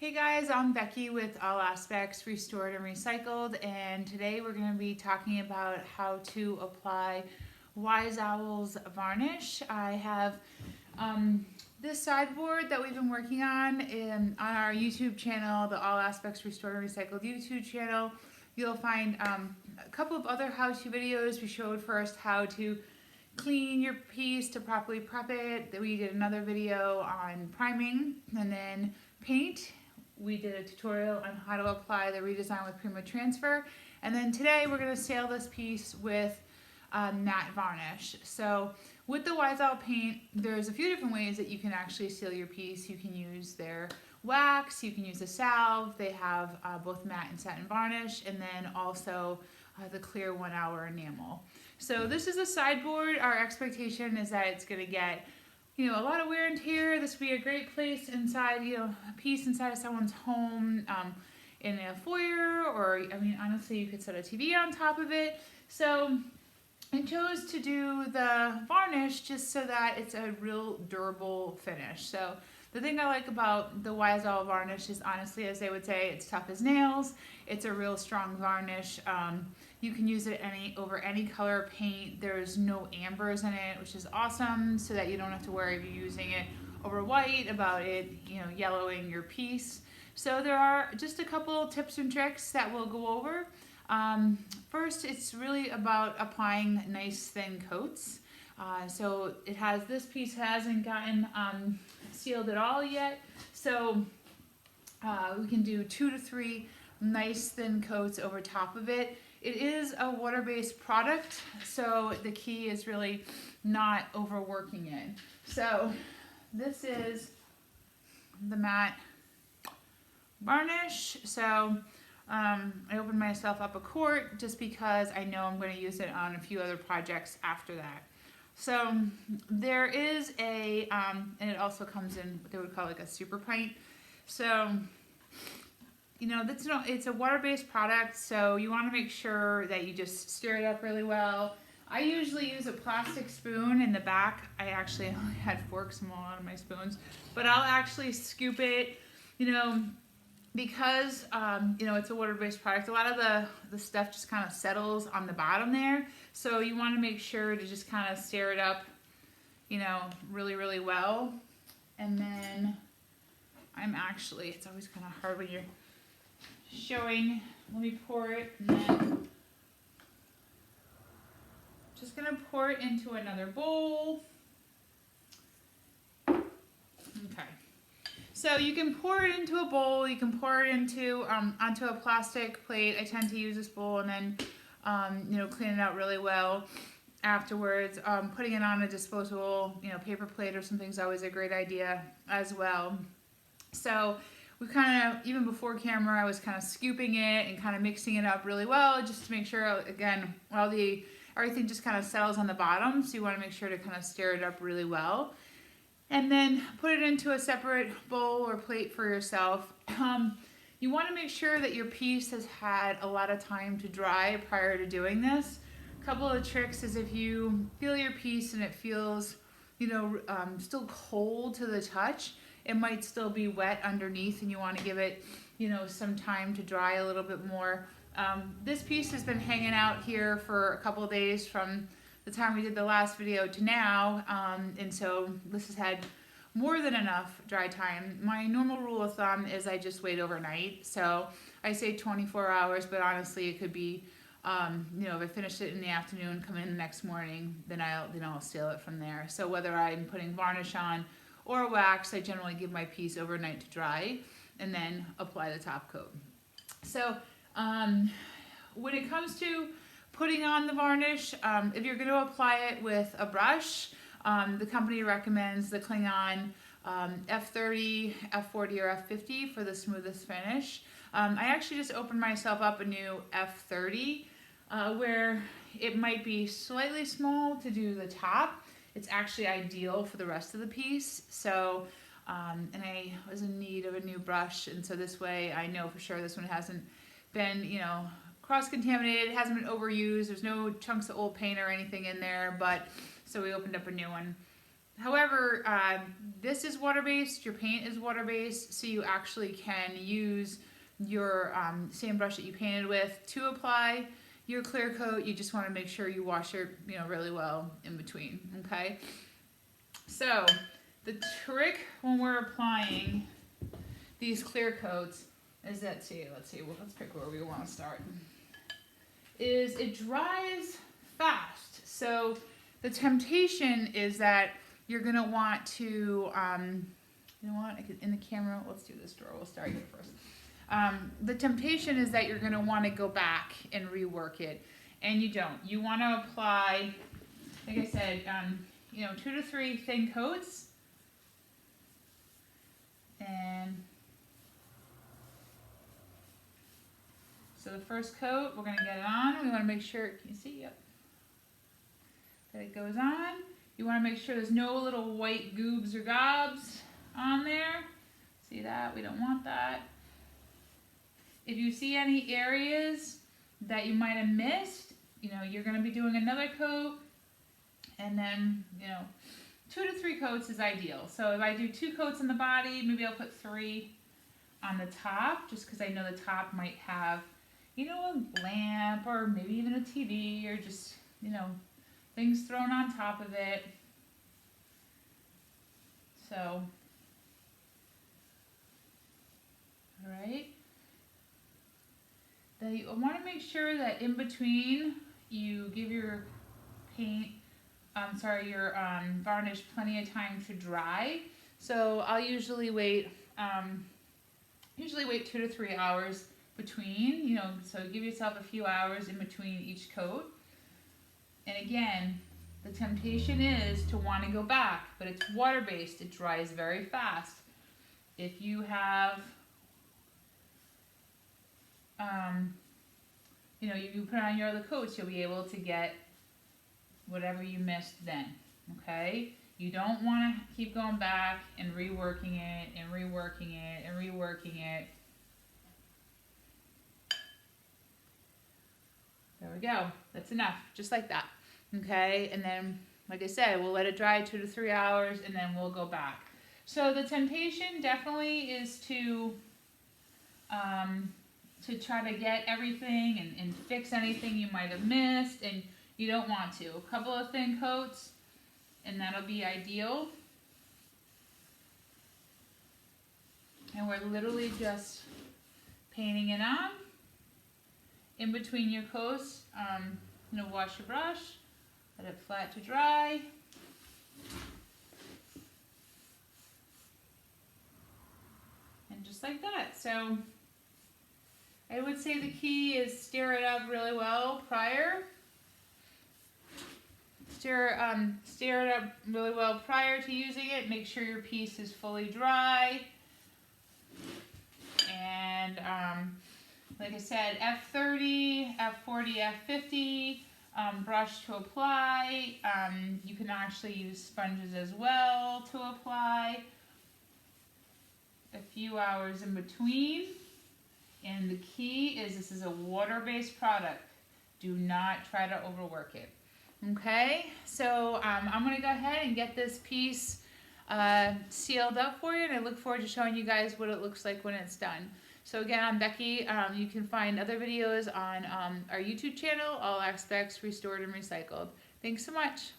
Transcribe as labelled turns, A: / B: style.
A: Hey guys, I'm Becky with All Aspects Restored and Recycled, and today we're going to be talking about how to apply Wise Owl's varnish. I have this sideboard that we've been working on on our YouTube channel, the All Aspects Restored and Recycled YouTube channel. You'll find a couple of other how-to videos. We showed first how to clean your piece to properly prep it. Then we did another video on priming and then paint. We did a tutorial on how to apply the redesign with Primo Transfer. And then today we're going to seal this piece with matte varnish. So with the Wise Owl paint, there's a few different ways that you can actually seal your piece. You can use their wax, you can use a salve. They have both matte and satin varnish, and then also the clear 1 hour enamel. So this is a sideboard. Our expectation is that it's going to get a lot of wear and tear. This would be a great place inside, a piece inside of someone's home, in a foyer, or, honestly, you could set a TV on top of it. So I chose to do the varnish just so that it's a real durable finish. So the thing I like about the Wise Owl varnish is, honestly, as they would say, it's tough as nails. It's a real strong varnish. You can use it over any color paint. There's no ambers in it, which is awesome, so that you don't have to worry if you're using it over white about it, yellowing your piece. So there are just a couple tips and tricks that we'll go over. First, it's really about applying nice thin coats. So this piece hasn't gotten sealed at all yet. So we can do 2 to 3 nice thin coats over top of it. It is a water-based product, so the key is really not overworking it. So this is the matte varnish. So I opened myself up a quart just because I know I'm going to use it on a few other projects after that. So there is and it also comes in what they would call like a super pint. So it's a water-based product, so you want to make sure that you just stir it up really well. I usually use a plastic spoon in the back. I actually only had forks in a lot of my spoons, but I'll actually scoop it, because it's a water-based product. A lot of the stuff just kind of settles on the bottom there, so you want to make sure to just kind of stir it up, really, really well. And then it's always kind of hard when you're showing. Let me pour it, and then just gonna pour it into another bowl. Okay, so you can pour it into a bowl, you can pour it into onto a plastic plate. I tend to use this bowl and then clean it out really well afterwards. Putting it on a disposable paper plate or something is always a great idea as well. So we even before camera, I was kind of scooping it and kind of mixing it up really well, just to make sure, again, everything just kind of settles on the bottom. So you want to make sure to kind of stir it up really well. And then put it into a separate bowl or plate for yourself. You want to make sure that your piece has had a lot of time to dry prior to doing this. A couple of tricks is if you feel your piece and it feels, still cold to the touch, it might still be wet underneath, and you want to give it, some time to dry a little bit more. This piece has been hanging out here for a couple of days from the time we did the last video to now, and so this has had more than enough dry time. My normal rule of thumb is I just wait overnight, so I say 24 hours, but honestly it could be, if I finish it in the afternoon, come in the next morning, then I'll seal it from there. So whether I'm putting varnish on or wax, I generally give my piece overnight to dry and then apply the top coat. So when it comes to putting on the varnish, if you're going to apply it with a brush, the company recommends the Klingon F30, F40, or F50 for the smoothest finish. I actually just opened myself up a new F30 where it might be slightly small to do the top. It's actually ideal for the rest of the piece. So, and I was in need of a new brush, and so this way I know for sure this one hasn't been, cross-contaminated, it hasn't been overused, there's no chunks of old paint or anything in there, but so we opened up a new one. However, this is water-based, your paint is water-based, so you actually can use your same brush that you painted with to apply your clear coat. You just want to make sure you wash it, really well in between, okay? So, the trick when we're applying these clear coats is that, let's pick where we want to start, is it dries fast. So, the temptation is that you're going to want to, you know what, in the camera, let's do this drawer, we'll start here first. The temptation is that you're going to want to go back and rework it, and you don't. You want to apply, like I said, 2 to 3 thin coats, and so the first coat, we're going to get it on. We want to make sure, can you see? Yep. That it goes on. You want to make sure there's no little white goobs or gobs on there. See that? We don't want that. If you see any areas that you might have missed, you're going to be doing another coat, and then, 2 to 3 coats is ideal. So if I do 2 coats on the body, maybe I'll put 3 on the top, just because I know the top might have, a lamp or maybe even a TV or just, things thrown on top of it. So, all right. Then you want to make sure that in between you give your paint, your varnish plenty of time to dry. So I'll usually wait 2 to 3 hours between, so give yourself a few hours in between each coat. And again, the temptation is to want to go back, but it's water-based. It dries very fast. If you have, you put on your other coats, you'll be able to get whatever you missed then, okay? You don't want to keep going back and reworking it and reworking it and reworking it. There we go. That's enough, just like that. Okay, and then, like I said, we'll let it dry 2 to 3 hours, and then we'll go back. So the temptation definitely is to try to get everything and fix anything you might have missed, and you don't want to. A couple of thin coats, and that'll be ideal. And we're literally just painting it on. In between your coats, wash your brush. Let it flat to dry. And just like that. So I would say the key is stir it up really well prior. Stir it up really well prior to using it. Make sure your piece is fully dry. And like I said, F30, F40, F50. Brush to apply. You can actually use sponges as well to apply. A few hours in between. And the key is this is a water-based product. Do not try to overwork it. Okay, so I'm going to go ahead and get this piece sealed up for you, and I look forward to showing you guys what it looks like when it's done. So again, I'm Becky. You can find other videos on our YouTube channel, All Aspects Restored and Recycled. Thanks so much.